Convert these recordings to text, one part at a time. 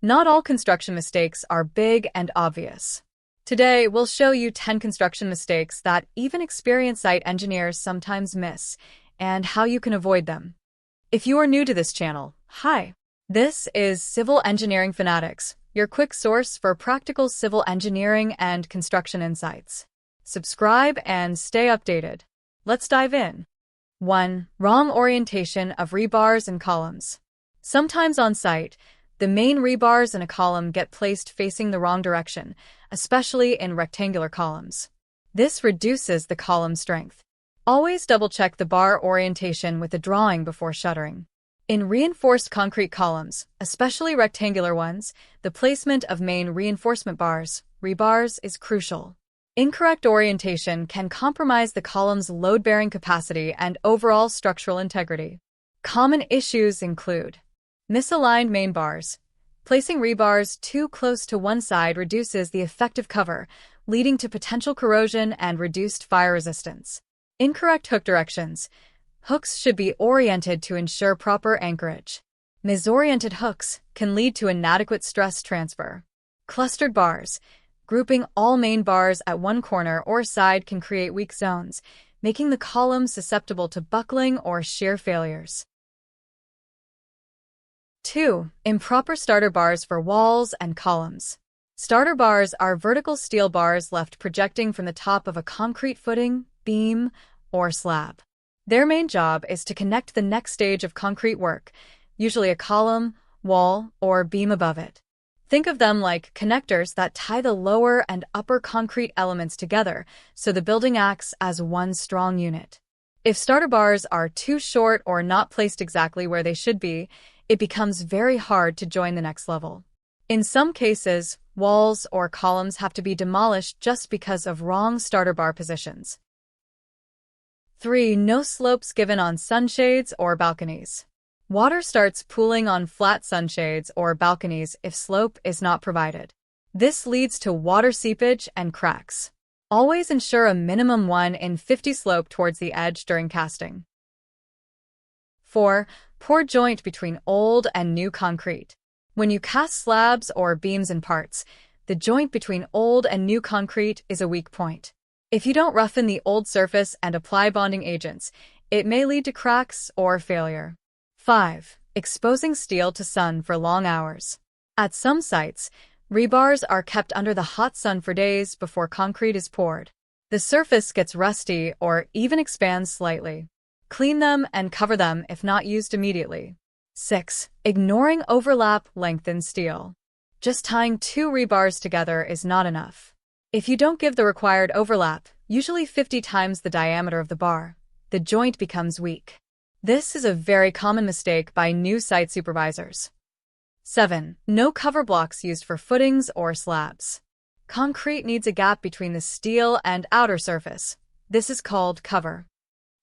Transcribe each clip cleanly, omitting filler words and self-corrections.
Not all construction mistakes are big and obvious. Today, we'll show you 10 construction mistakes that even experienced site engineers sometimes miss, and how you can avoid them. If you are new to this channel, hi! This is Civil Engineering Fanatics, your quick source for practical civil engineering and construction insights. Subscribe and stay updated. Let's dive in. 1. Wrong orientation of rebars and columns. Sometimes on site, the main rebars in a column get placed facing the wrong direction, especially in rectangular columns. This reduces the column strength. Always double-check the bar orientation with a drawing before shuttering. In reinforced concrete columns, especially rectangular ones, the placement of main reinforcement bars, rebars, is crucial. Incorrect orientation can compromise the column's load-bearing capacity and overall structural integrity. Common issues include misaligned main bars. Placing rebars too close to one side reduces the effective cover, leading to potential corrosion and reduced fire resistance. Incorrect hook directions. Hooks should be oriented to ensure proper anchorage. Misoriented hooks can lead to inadequate stress transfer. Clustered bars. Grouping all main bars at one corner or side can create weak zones, making the column susceptible to buckling or shear failures. 2. Improper starter bars for walls and columns. Starter bars are vertical steel bars left projecting from the top of a concrete footing, beam, or slab. Their main job is to connect the next stage of concrete work, usually a column, wall, or beam above it. Think of them like connectors that tie the lower and upper concrete elements together so the building acts as one strong unit. If starter bars are too short or not placed exactly where they should be, it becomes very hard to join the next level. In some cases, walls or columns have to be demolished just because of wrong starter bar positions. 3. No slopes given on sunshades or balconies. Water starts pooling on flat sunshades or balconies if slope is not provided. This leads to water seepage and cracks. Always ensure a minimum 1 in 50 slope towards the edge during casting. 4. Poor joint between old and new concrete. When you cast slabs or beams in parts, the joint between old and new concrete is a weak point. If you don't roughen the old surface and apply bonding agents, it may lead to cracks or failure. 5. Exposing steel to sun for long hours. At some sites, rebars are kept under the hot sun for days before concrete is poured. The surface gets rusty or even expands slightly. Clean them and cover them if not used immediately. 6. Ignoring overlap lengthens steel. Just tying 2 rebars together is not enough. If you don't give the required overlap, usually 50 times the diameter of the bar, the joint becomes weak. This is a very common mistake by new site supervisors. 7. No cover blocks used for footings or slabs. Concrete needs a gap between the steel and outer surface. This is called cover.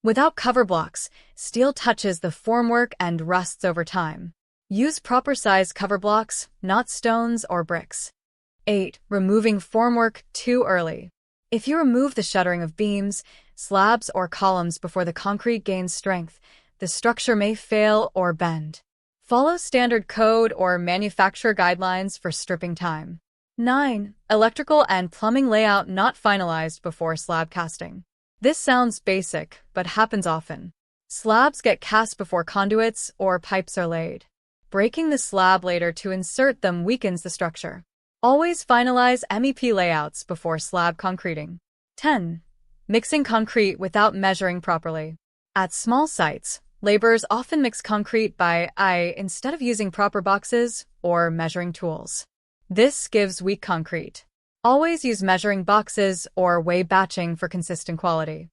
Without cover blocks, steel touches the formwork and rusts over time. Use proper size cover blocks, not stones or bricks. 8. Removing formwork too early. If you remove the shuttering of beams, slabs, or columns before the concrete gains strength, the structure may fail or bend. Follow standard code or manufacturer guidelines for stripping time. 9. Electrical and plumbing layout not finalized before slab casting. This sounds basic, but happens often. Slabs get cast before conduits or pipes are laid. Breaking the slab later to insert them weakens the structure. Always finalize MEP layouts before slab concreting. 10. Mixing concrete without measuring properly. At small sites, laborers often mix concrete by eye instead of using proper boxes or measuring tools. This gives weak concrete. Always use measuring boxes or weigh batching for consistent quality.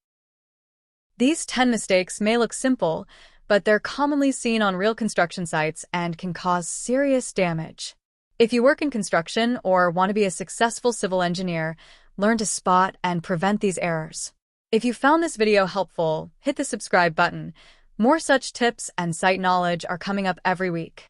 These 10 mistakes may look simple, but they're commonly seen on real construction sites and can cause serious damage. If you work in construction or want to be a successful civil engineer, learn to spot and prevent these errors. If you found this video helpful, hit the subscribe button. More such tips and site knowledge are coming up every week.